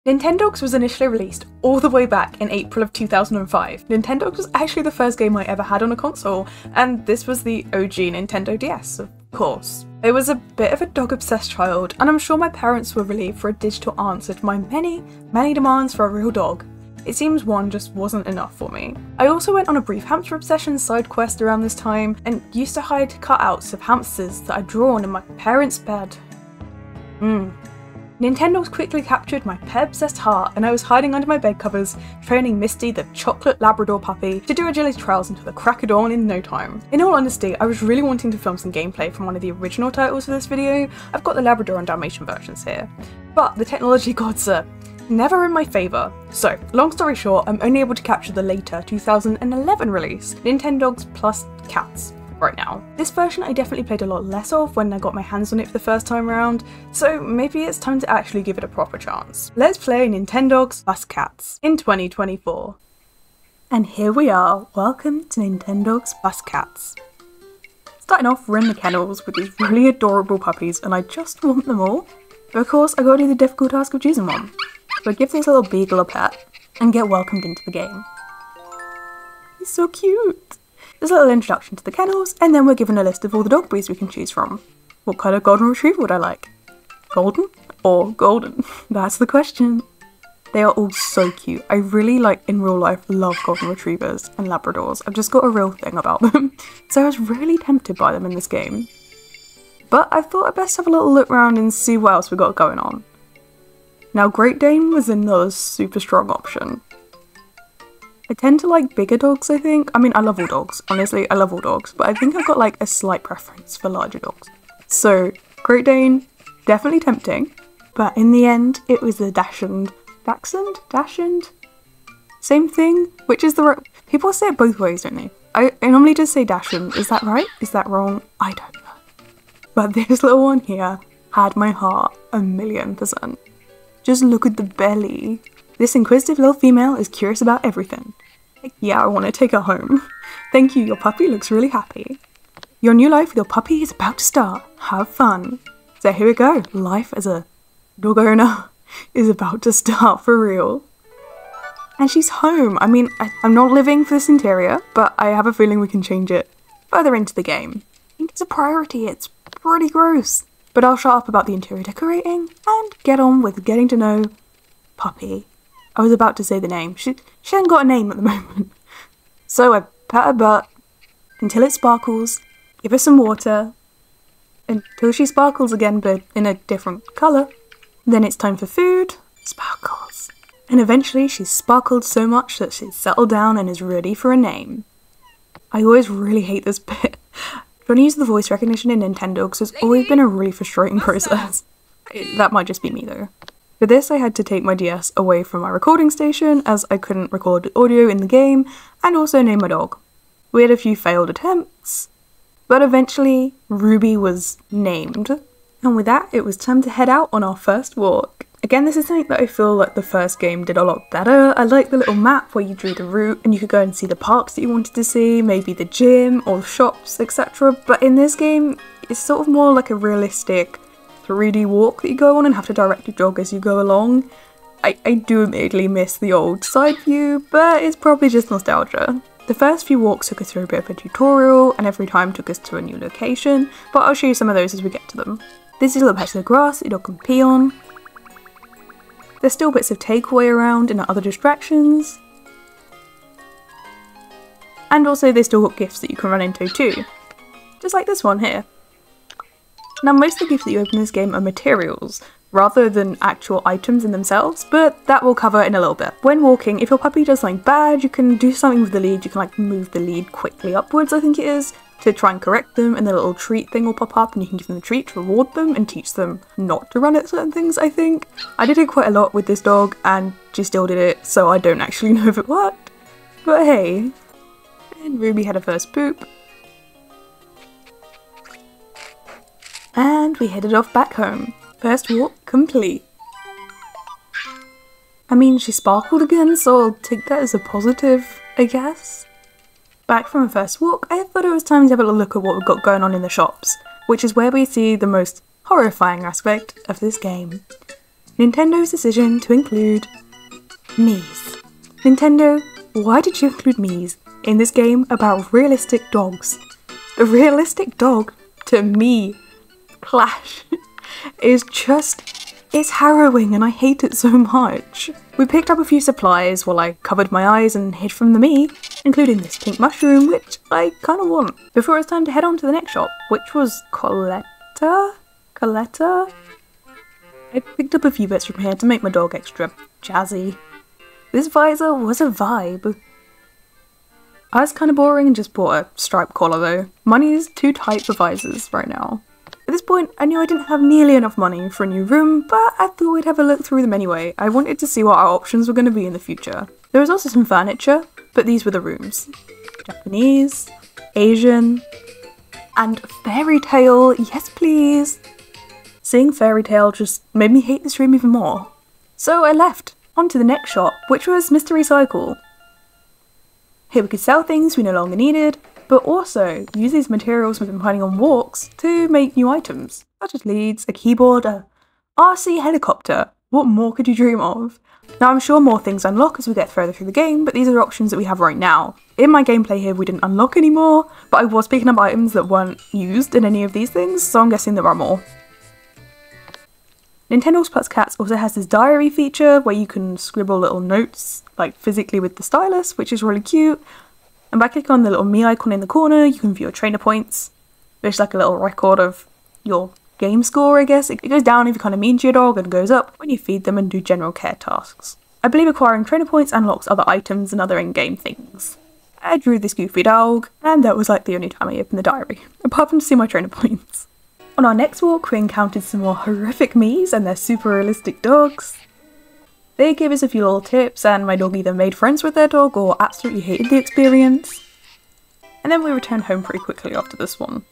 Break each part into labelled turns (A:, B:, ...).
A: Nintendogs was initially released all the way back in April of 2005. Nintendogs was actually the first game I ever had on a console, and this was the OG Nintendo DS, of course. I was a bit of a dog-obsessed child, and I'm sure my parents were relieved for a digital answer to my many demands for a real dog. It seems one just wasn't enough for me. I also went on a brief hamster obsession side quest around this time, and used to hide cutouts of hamsters that I'd drawn in my parents' bed. Nintendogs quickly captured my pet-obsessed heart, and I was hiding under my bed covers, training Misty, the chocolate Labrador puppy, to do agility trials until the crack of dawn in no time. In all honesty, I was really wanting to film some gameplay from one of the original titles for this video. I've got the Labrador and Dalmatian versions here, but the technology gods are never in my favour. So, long story short, I'm only able to capture the later 2011 release, Nintendogs Cats. Right now. This version I definitely played a lot less of when I got my hands on it for the first time around, so maybe it's time to actually give it a proper chance. Let's play Nintendogs Cats in 2024. And here we are, welcome to Nintendogs Cats. Starting off, we're in the kennels with these really adorable puppies, and I just want them all. But of course, I gotta do the difficult task of choosing one. So I give this little beagle a pet, and get welcomed into the game. He's so cute! There's a little introduction to the kennels, and then we're given a list of all the dog breeds we can choose from. What kind of golden retriever would I like? Golden or golden? That's the question. They are all so cute. I really, in real life, love golden retrievers and Labradors. I've just got a real thing about them. So I was really tempted by them in this game. But I thought I'd best have a little look around and see what else we got going on. Now, Great Dane was another super strong option. I tend to like bigger dogs, I think. I mean, I love all dogs. Honestly, I love all dogs. But I think I've got a slight preference for larger dogs. So, Great Dane, definitely tempting. But in the end, it was the Dachshund. Dachshund? Same thing? Which is the right... People say it both ways, don't they? I normally just say Dachshund. Is that right? Is that wrong? I don't know. But this little one here had my heart 1,000,000%. Just look at the belly. This inquisitive little female is curious about everything. Yeah, I want to take her home. Thank you, your puppy looks really happy. Your new life with your puppy is about to start. Have fun. So here we go. Life as a dog owner is about to start for real. And she's home. I mean, I'm not living for this interior, but I have a feeling we can change it further into the game. I think it's a priority. It's pretty gross. But I'll shut up about the interior decorating and get on with getting to know Puppy. I was about to say the name. She hasn't got a name at the moment. So I pat her butt until it sparkles, give her some water, until she sparkles again but in a different colour. Then it's time for food, sparkles. And eventually she's sparkled so much that she's settled down and is ready for a name. I always really hate this bit. Trying to use the voice recognition in Nintendogs has always been a really frustrating process. That might just be me though. For this I had to take my DS away from my recording station as I couldn't record audio in the game and also name my dog. We had a few failed attempts, but eventually Ruby was named. And with that it was time to head out on our first walk. Again, this is something that I feel like the first game did a lot better. I like the little map where you drew the route and you could go and see the parks that you wanted to see, maybe the gym or shops, etc. But in this game it's sort of more like a realistic 3D walk that you go on and have to direct your dog as you go along. I do admittedly miss the old side view, but it's probably just nostalgia. The first few walks took us through a bit of a tutorial and every time took us to a new location, but I'll show you some of those as we get to them. This is a little patch of grass that your dog can pee on. There's still bits of takeaway around and other distractions. And also they still got gifts that you can run into too. Just like this one here. Now most of the gifts that you open in this game are materials, rather than actual items in themselves, but that we'll cover in a little bit. When walking, if your puppy does something bad, you can do something with the lead. You can move the lead quickly upwards, I think it is, to try and correct them, and the little treat thing will pop up and you can give them a treat to reward them and teach them not to run at certain things, I think. I did it quite a lot with this dog and she still did it, so I don't actually know if it worked. But hey. And Ruby had her first poop. And we headed off back home. First walk complete. I mean, she sparkled again, so I'll take that as a positive, I guess. Back from a first walk, I thought it was time to have a little look at what we've got going on in the shops, which is where we see the most horrifying aspect of this game. Nintendo's decision to include Mies. Nintendo, why did you include Mies in this game about realistic dogs? A realistic dog, to me, Clash, is just, it's harrowing and I hate it so much. We picked up a few supplies while I covered my eyes and hid from the Mii, including this pink mushroom, which I kinda want, before it's time to head on to the next shop, which was Coletta? I picked up a few bits from here to make my dog extra jazzy. This visor was a vibe. I was kinda boring and just bought a striped collar though. Money's too tight for visors right now. At this point, I knew I didn't have nearly enough money for a new room, but I thought we'd have a look through them anyway. I wanted to see what our options were going to be in the future. There was also some furniture, but these were the rooms. Japanese, Asian, and fairy tale, yes please. Seeing fairy tale just made me hate this room even more. So I left, on to the next shop, which was Mystery Cycle. Here we could sell things we no longer needed, but also use these materials we've been finding on walks to make new items, such as leads, a keyboard, a RC helicopter. What more could you dream of? Now I'm sure more things unlock as we get further through the game, but these are options that we have right now. In my gameplay here we didn't unlock any more, but I was picking up items that weren't used in any of these things, so I'm guessing there are more. Nintendogs Cats also has this diary feature where you can scribble little notes, like physically with the stylus, which is really cute. And by clicking on the little Mii icon in the corner, you can view your trainer points, which is like a little record of your game score, I guess. It goes down if you're kind of mean to your dog and goes up when you feed them and do general care tasks. I believe acquiring trainer points unlocks other items and other in-game things. I drew this goofy dog, and that was like the only time I opened the diary, apart from to see my trainer points. On our next walk, we encountered some more horrific Miis and their super realistic dogs. They gave us a few little tips, and my dog either made friends with their dog or absolutely hated the experience. And then we returned home pretty quickly after this one.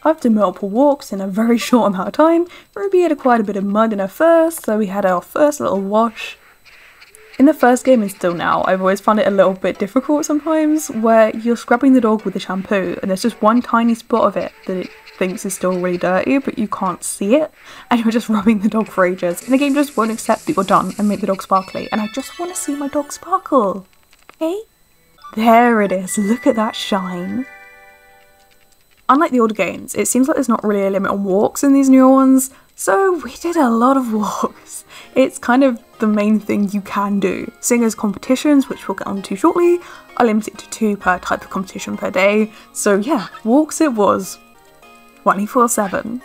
A: After multiple walks in a very short amount of time, Ruby had acquired a bit of mud in her fur, so we had our first little wash. In the first game and still now, I've always found it a little bit difficult sometimes, where you're scrubbing the dog with the shampoo and there's just one tiny spot of it that it thinks is still really dirty, but you can't see it, and you're just rubbing the dog for ages, and the game just won't accept that you're done and make the dog sparkly, and I just want to see my dog sparkle, okay? There it is, look at that shine. Unlike the older games, it seems like there's not really a limit on walks in these newer ones, so we did a lot of walks. It's kind of the main thing you can do. Seeing as competitions, which we'll get on to shortly, are limited to 2 per type of competition per day, so yeah, walks it was. 24/7.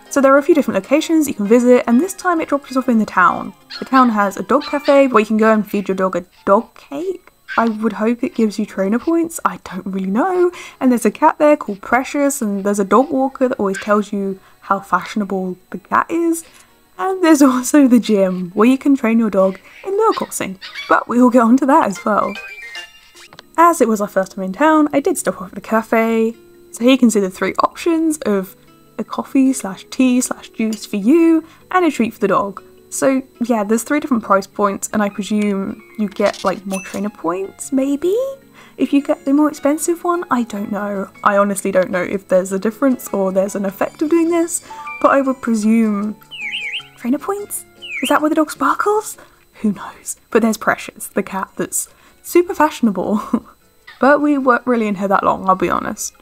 A: So there are a few different locations you can visit, and this time it dropped us off in the town. The town has a dog cafe where you can go and feed your dog a dog cake. I would hope it gives you trainer points, I don't really know. And there's a cat there called Precious, and there's a dog walker that always tells you how fashionable the cat is. And there's also the gym, where you can train your dog in lure coursing, but we will get onto that as well. As it was our first time in town, I did stop off at the cafe, so here you can see the 3 options of a coffee / tea / juice for you, and a treat for the dog. So yeah, there's 3 different price points, and I presume you get like more trainer points, maybe? If you get the more expensive one, I don't know. I honestly don't know if there's a difference or there's an effect of doing this, but I would presume trainer points? Is that where the dog sparkles? Who knows? But there's Precious, the cat that's super fashionable. But we weren't really in here that long, I'll be honest.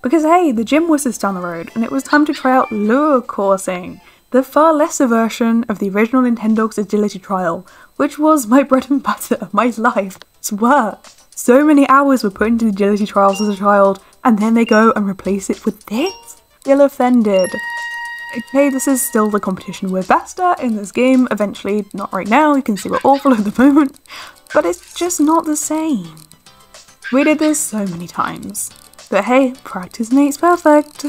A: Because hey, the gym was just down the road, and it was time to try out lure coursing, the far lesser version of the original Nintendogs Agility Trial, which was my bread and butter, my life's work. So many hours were put into the agility trials as a child, and then they go and replace it with this? Feel offended. Okay, this is still the competition we're best at in this game, eventually, not right now, you can see we're awful at the moment, but it's just not the same. We did this so many times, but hey, practice makes perfect.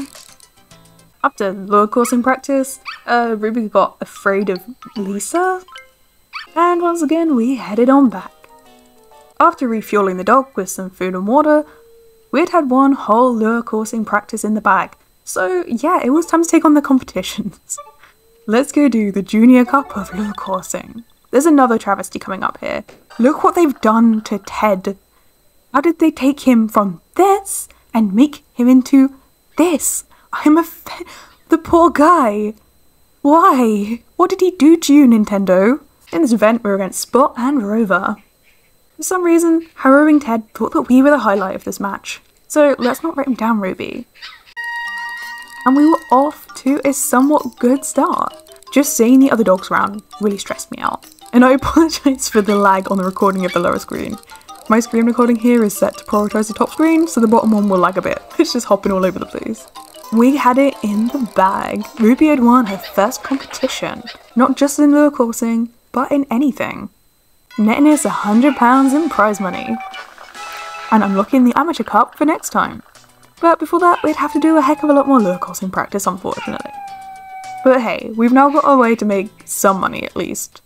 A: After lure coursing practice, Ruby got afraid of Lisa, and once again we headed on back. After refueling the dog with some food and water, we'd had one whole lure coursing practice in the bag. So yeah, it was time to take on the competitions. Let's go do the Junior Cup of lure coursing. There's another travesty coming up here. Look what they've done to Ted. How did they take him from this and make him into this. The poor guy. Why? What did he do to you, Nintendo? In this event, we were against Spot and Rover. For some reason, Harrowing Ted thought that we were the highlight of this match. So let's not write him down, Ruby. And we were off to a somewhat good start. Just seeing the other dogs around really stressed me out. And I apologise for the lag on the recording of the lower screen. My screen recording here is set to prioritise the top screen, so the bottom one will lag a bit. It's just hopping all over the place. We had it in the bag. Ruby had won her first competition. Not just in lure coursing, but in anything. Netting us £100 in prize money. And unlocking the amateur cup for next time. But before that, we'd have to do a heck of a lot more lure coursing practice, unfortunately. But hey, we've now got a way to make some money at least.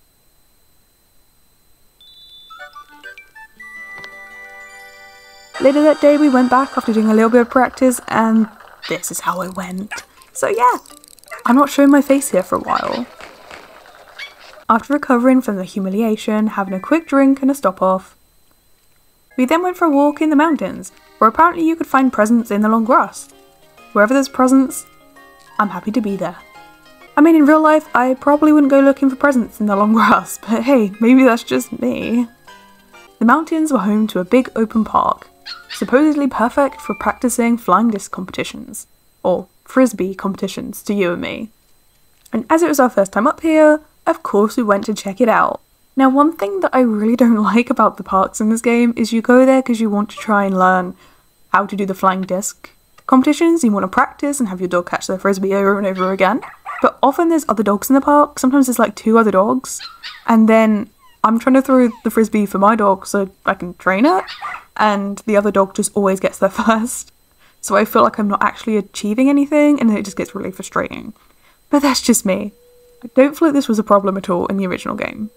A: Later that day we went back after doing a little bit of practice, and this is how it went. So yeah, I'm not showing my face here for a while. After recovering from the humiliation, having a quick drink and a stop off, we then went for a walk in the mountains, where apparently you could find presents in the long grass. Wherever there's presents, I'm happy to be there. I mean, in real life, I probably wouldn't go looking for presents in the long grass, but hey, maybe that's just me. The mountains were home to a big open park, supposedly perfect for practicing flying disc competitions, or frisbee competitions to you and me. And as it was our first time up here, of course we went to check it out. Now, one thing that I really don't like about the parks in this game is you go there because you want to try and learn how to do the flying disc competitions, you want to practice and have your dog catch the frisbee over and over again. But often there's other dogs in the park, sometimes there's like 2 other dogs, and then I'm trying to throw the frisbee for my dog so I can train it, and the other dog just always gets there first. So I feel like I'm not actually achieving anything, and then it just gets really frustrating. But that's just me. I don't feel like this was a problem at all in the original game.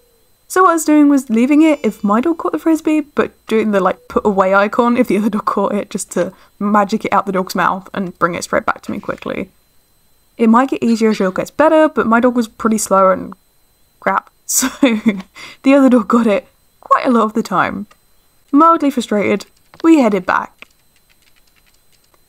A: So what I was doing was leaving it if my dog caught the frisbee, but doing the like put away icon if the other dog caught it, just to magic it out the dog's mouth and bring it straight back to me quickly. It might get easier as your dog gets better, but my dog was pretty slow and crap, so the other dog got it quite a lot of the time. Mildly frustrated, we headed back.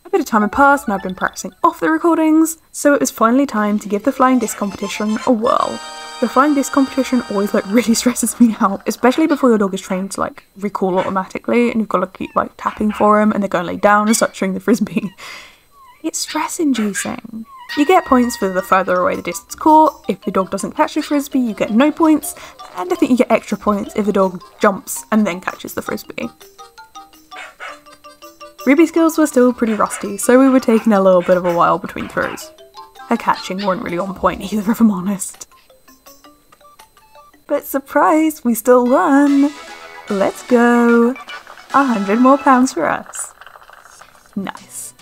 A: A bit of time had passed and I've been practicing off the recordings, so it was finally time to give the flying disc competition a whirl. The flying disc competition always like really stresses me out, especially before your dog is trained to like recall automatically and you've got to keep like tapping for him and they're going to lay down and start showing the frisbee. It's stress inducing. You get points for the further away the disc is caught. If the dog doesn't catch the frisbee, you get no points, and I think you get extra points if the dog jumps and then catches the frisbee. Ruby's skills were still pretty rusty, so we were taking a little bit of a while between throws. Her catching wasn't really on point either, if I'm honest. But surprise, we still won! Let's go! £100 more for us. Nice.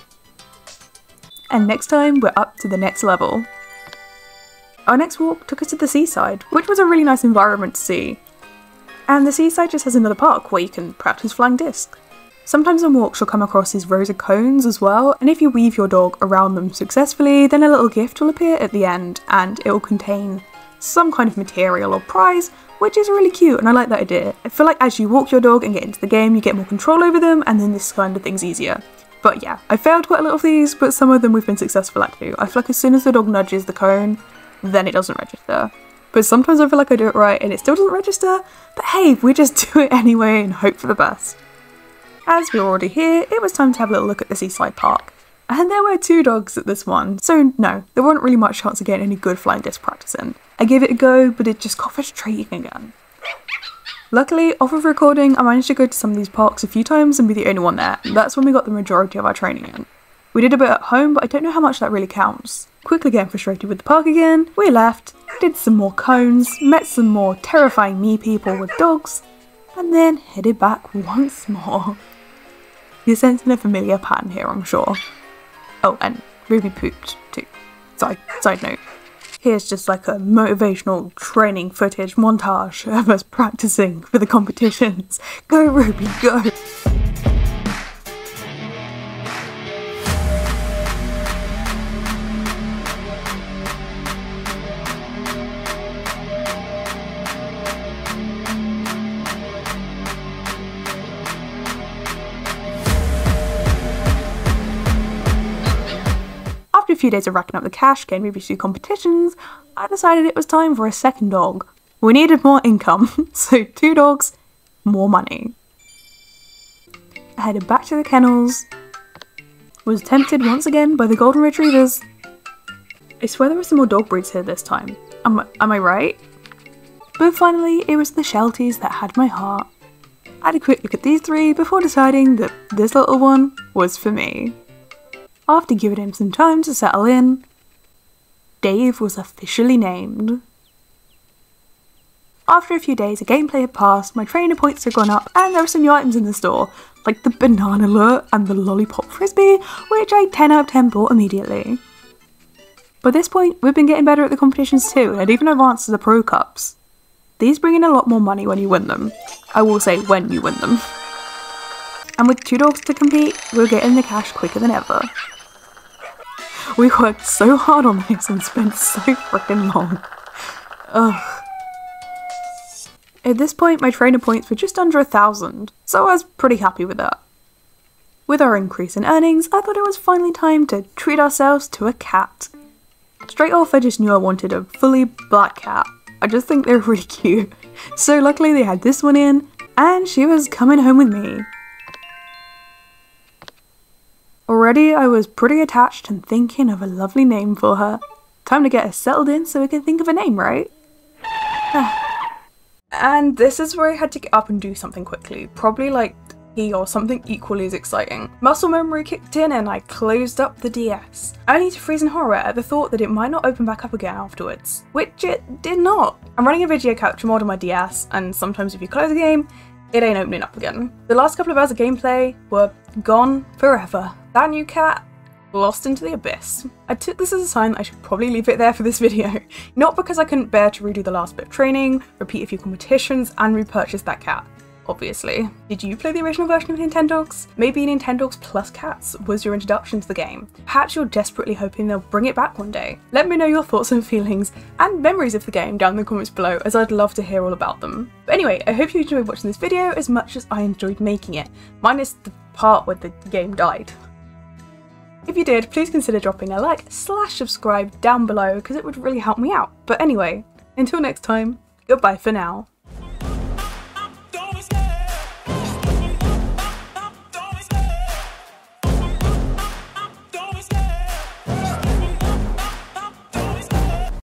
A: And next time, we're up to the next level. Our next walk took us to the seaside, which was a really nice environment to see. And the seaside just has another park where you can practice flying disc. Sometimes on walks you'll come across these rows of cones as well, and if you weave your dog around them successfully, then a little gift will appear at the end, and it will contain some kind of material or prize, which is really cute, and I like that idea. I feel like as you walk your dog and get into the game, you get more control over them, and then this kind of thing's easier. But yeah, I failed quite a lot of these, but some of them we've been successful at too. I feel like as soon as the dog nudges the cone, then it doesn't register. But sometimes I feel like I do it right and it still doesn't register, but hey, we just do it anyway and hope for the best. As we were already here, it was time to have a little look at the seaside park. And there were 2 dogs at this one, so no, there wasn't really much chance of getting any good flying disc practice in. I gave it a go, but it just got frustrating again. Luckily, off of recording, I managed to go to some of these parks a few times and be the only one there. That's when we got the majority of our training in. We did a bit at home, but I don't know how much that really counts. Quickly getting frustrated with the park again, we left, did some more cones, met some more terrifying me people with dogs, and then headed back once more. You're sensing a familiar pattern here, I'm sure. Oh, and Ruby pooped too. Side note. Here's just like a motivational training footage montage of us practicing for the competitions. Go Ruby, go! After a few days of racking up the cash, getting maybe 2 competitions, I decided it was time for a second dog. We needed more income, so 2 dogs, more money. I headed back to the kennels, was tempted once again by the golden retrievers. I swear there were some more dog breeds here this time. Am I right? But finally, it was the Shelties that had my heart. I had a quick look at these 3 before deciding that this little one was for me. After giving him some time to settle in, Dave was officially named. After a few days of gameplay had passed, my trainer points had gone up and there were some new items in the store, like the banana lure and the lollipop frisbee, which I 10 out of 10 bought immediately. By this point, we've been getting better at the competitions too, and I'd even advanced to the Pro Cups. These bring in a lot more money when you win them. I will say when you win them. And with 2 dogs to compete, we're getting the cash quicker than ever. We worked so hard on this and spent so freaking long. Ugh. At this point, my trainer points were just under 1,000, so I was pretty happy with that. With our increase in earnings, I thought it was finally time to treat ourselves to a cat. Straight off, I just knew I wanted a fully black cat. I just think they're really cute. So luckily they had this one in, and she was coming home with me. Already I was pretty attached and thinking of a lovely name for her. Time to get her settled in so we can think of a name, right? And this is where I had to get up and do something quickly, probably like tea or something equally as exciting. Muscle memory kicked in and I closed up the DS, only to freeze in horror at the thought that it might not open back up again afterwards, which it did not. I'm running a video capture mod on my DS, and sometimes if you close a game, it ain't opening up again. The last couple of hours of gameplay were gone forever. That new cat, lost into the abyss. I took this as a sign that I should probably leave it there for this video. Not because I couldn't bear to redo the last bit of training, repeat a few competitions, and repurchase that cat. Obviously. Did you play the original version of Nintendogs? Maybe Nintendogs plus Cats was your introduction to the game. Perhaps you're desperately hoping they'll bring it back one day. Let me know your thoughts and feelings and memories of the game down in the comments below, as I'd love to hear all about them. But anyway, I hope you enjoyed watching this video as much as I enjoyed making it, minus the part where the game died. If you did, please consider dropping a like/subscribe down below because it would really help me out. But anyway, until next time, goodbye for now.